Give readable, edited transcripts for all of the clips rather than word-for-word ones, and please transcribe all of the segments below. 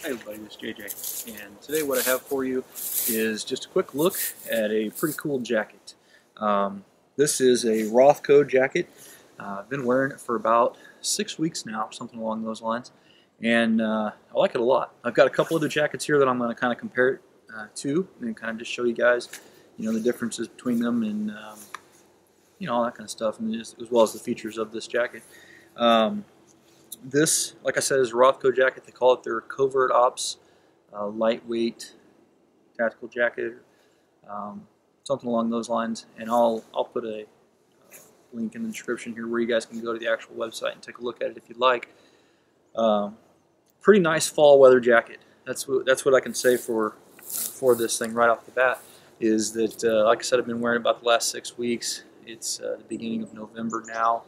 Hi everybody, this is JJ, and today what I have for you is just a quick look at a pretty cool jacket. This is a Rothco jacket. I've been wearing it for about 6 weeks now, something along those lines, and I like it a lot. I've got a couple other jackets here that I'm going to kind of compare it to, and kind of just show you guys, the differences between them, and all that kind of stuff, and as well as the features of this jacket. This, like I said, is a Rothco jacket. They call it their covert ops lightweight tactical jacket, something along those lines. And I'll put a link in the description here where you guys can go to the actual website and take a look at it if you'd like. Pretty nice fall weather jacket. That's what I can say for this thing right off the bat. Is that like I said, I've been wearing it about the last 6 weeks. It's the beginning of November now,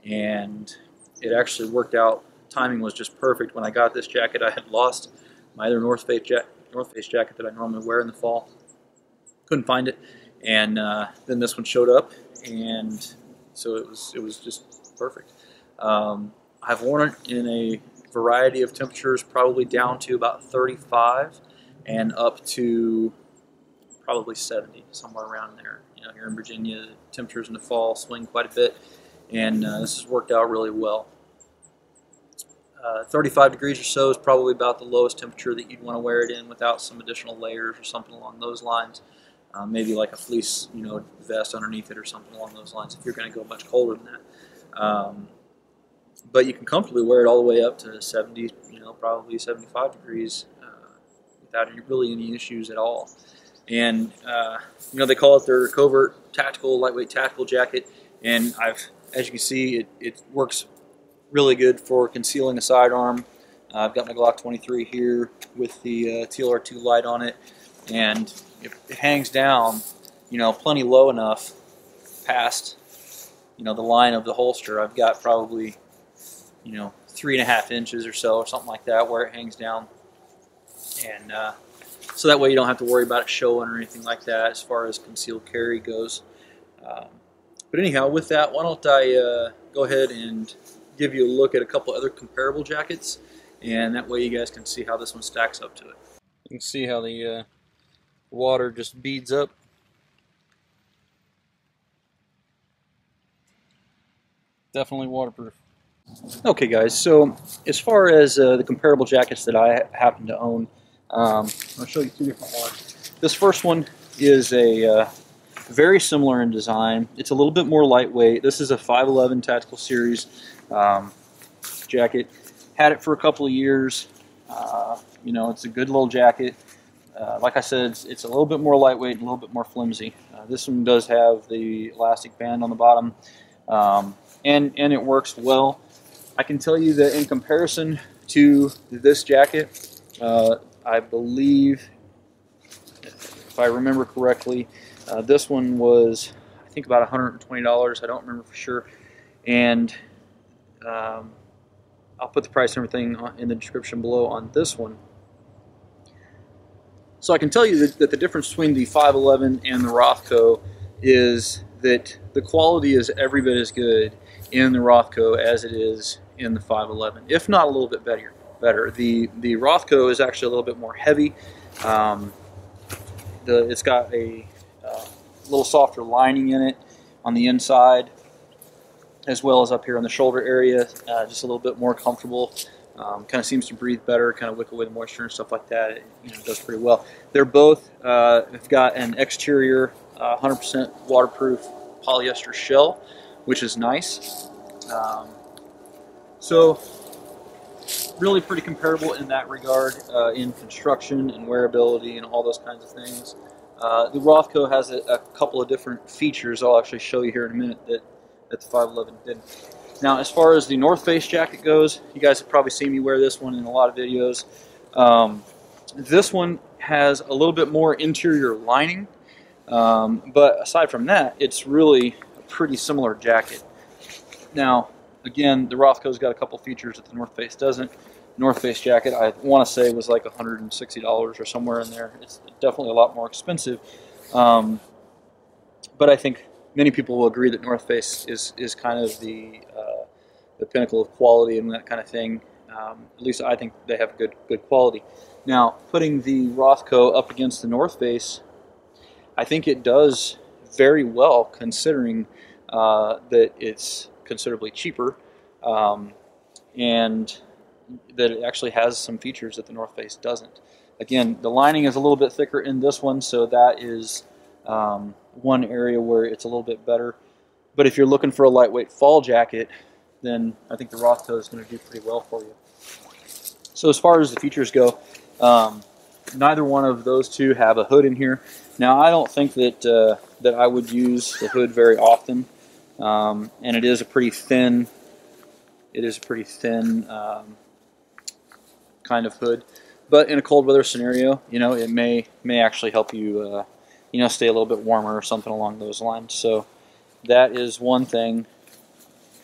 and it actually worked out. Timing was just perfect. When I got this jacket, I had lost my other North Face jacket that I normally wear in the fall. Couldn't find it, and then this one showed up, and so it was just perfect. I've worn it in a variety of temperatures, probably down to about 35 and up to probably 70, somewhere around there. Here in Virginia, the temperatures in the fall swing quite a bit, and this has worked out really well. 35 degrees or so is probably about the lowest temperature that you'd want to wear it in without some additional layers or something along those lines. Maybe like a fleece, vest underneath it or something along those lines if you're going to go much colder than that. But you can comfortably wear it all the way up to 70, probably 75 degrees without really any issues at all. And they call it their covert tactical, lightweight tactical jacket. And as you can see, it works really good for concealing a sidearm. I've got my Glock 23 here with the TLR2 light on it, and it hangs down, plenty low enough past, the line of the holster. I've got probably, 3.5 inches or so, or something like that, where it hangs down, and so that way you don't have to worry about it showing or anything like that as far as concealed carry goes. But anyhow, with that, why don't I go ahead and give you a look at a couple other comparable jackets, and that way you guys can see how this one stacks up to it. You can see how the water just beads up. Definitely waterproof. Okay guys, so as far as the comparable jackets that I happen to own, I'll show you two different ones. This first one is a very similar in design. It's a little bit more lightweight. This is a 511 Tactical Series jacket. Had it for a couple of years. It's a good little jacket. Like I said, it's a little bit more lightweight and a little bit more flimsy. This one does have the elastic band on the bottom, and it works well. I can tell you that in comparison to this jacket, I believe, if I remember correctly, this one was, I think, about $120. I don't remember for sure. And I'll put the price and everything in the description below on this one. So I can tell you that the difference between the 511 and the Rothco is that the quality is every bit as good in the Rothco as it is in the 511, if not a little bit better. The Rothco is actually a little bit more heavy. It's got a little softer lining in it on the inside, as well as up here on the shoulder area, just a little bit more comfortable. Kind of seems to breathe better, kind of wick away the moisture and stuff like that. It does pretty well. They're both have got an exterior 100% waterproof polyester shell, which is nice. So really pretty comparable in that regard, in construction and wearability and all those kinds of things. The Rothco has a couple of different features I'll actually show you here in a minute that the 511 didn't. Now, as far as the North Face jacket goes, you guys have probably seen me wear this one in a lot of videos. This one has a little bit more interior lining, but aside from that, it's really a pretty similar jacket. Now, again, the Rothco's got a couple features that the North Face doesn't. North Face jacket, I want to say, was like $160 or somewhere in there. It's definitely a lot more expensive, but I think many people will agree that North Face is kind of the pinnacle of quality and that kind of thing. At least I think they have good quality. Now, putting the Rothco up against the North Face, I think it does very well, considering that it's considerably cheaper, and that it actually has some features that the North Face doesn't. Again, the lining is a little bit thicker in this one, so that is one area where it's a little bit better. But if you're looking for a lightweight fall jacket, then I think the Rothco is going to do pretty well for you. So as far as the features go, neither one of those two have a hood in here. Now, I don't think that that I would use the hood very often, and it is a pretty thin. Kind of hood, but in a cold weather scenario, you know, it may actually help you, you know, stay a little bit warmer or something along those lines. So that is one thing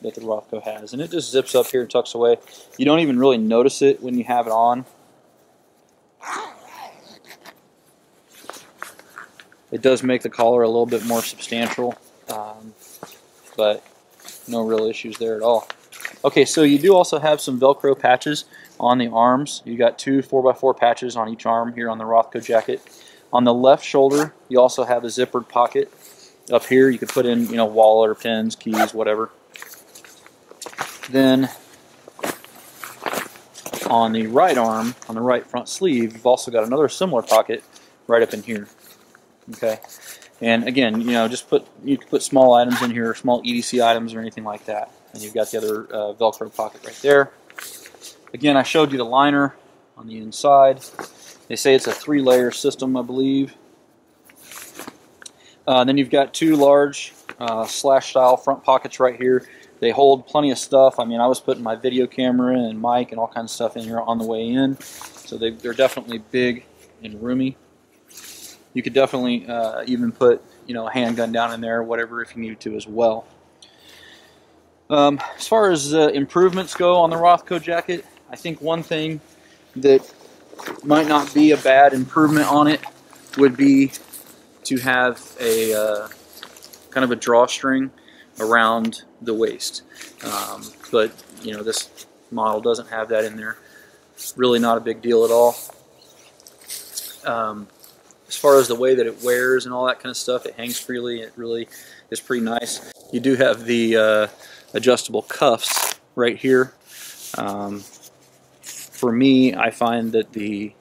that the Rothco has, and it just zips up here and tucks away. You don't even really notice it when you have it on. It does make the collar a little bit more substantial, but no real issues there at all. Okay, so you do also have some Velcro patches on the arms. You got two 4x4 patches on each arm here on the Rothco jacket. On the left shoulder, you also have a zippered pocket. Up here, you could put in, you know, wallet or pens, keys, whatever. Then on the right arm, on the right front sleeve, you've also got another similar pocket right up in here. Okay, and again, you know, you can put small items in here, small EDC items or anything like that. And you've got the other Velcro pocket right there. Again, I showed you the liner on the inside. They say it's a 3-layer system, I believe. Then you've got two large slash-style front pockets right here. They hold plenty of stuff. I mean, I was putting my video camera and mic and all kinds of stuff in here on the way in. So they're definitely big and roomy. You could definitely even put, you know, a handgun down in there or whatever if you needed to as well. As far as improvements go on the Rothco jacket, I think one thing that might not be a bad improvement on it would be to have a kind of a drawstring around the waist. But, you know, this model doesn't have that in there. It's really not a big deal at all. As far as the way that it wears and all that kind of stuff, it hangs freely. It really is pretty nice. You do have the adjustable cuffs right here. For me, I find that the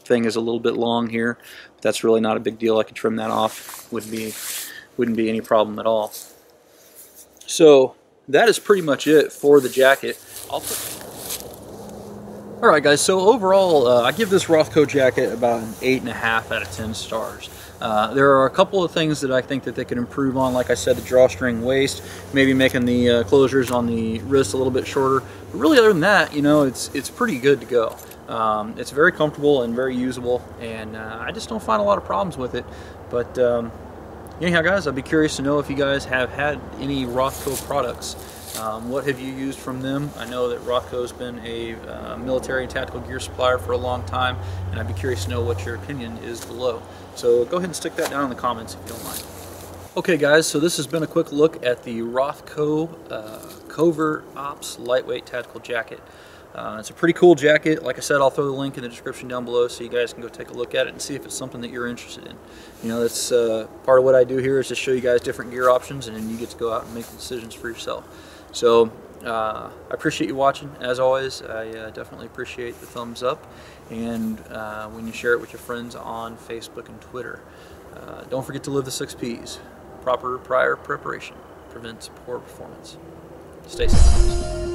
thing is a little bit long here, but that's really not a big deal. I can trim that off. Wouldn't be any problem at all. So that is pretty much it for the jacket. Alright guys, so overall I give this Rothco jacket about an 8.5 out of 10 stars. There are a couple of things that I think that they could improve on. Like I said, the drawstring waist, maybe making the closures on the wrist a little bit shorter. But really, other than that, you know, it's pretty good to go. It's very comfortable and very usable, and I just don't find a lot of problems with it. But anyhow, guys, I'd be curious to know if you guys have had any Rothco products. What have you used from them? I know that Rothco's been a military and tactical gear supplier for a long time, and I'd be curious to know what your opinion is below. So go ahead and stick that down in the comments if you don't mind. Okay guys, so this has been a quick look at the Rothco Covert Ops Lightweight Tactical Jacket. It's a pretty cool jacket. Like I said, I'll throw the link in the description down below so you guys can go take a look at it and see if it's something that you're interested in. You know, that's part of what I do here is to show you guys different gear options, and then you get to go out and make the decisions for yourself. So I appreciate you watching. As always, I definitely appreciate the thumbs up, and when you share it with your friends on Facebook and Twitter. Don't forget to live the 6 Ps. Proper prior preparation prevents poor performance. Stay safe.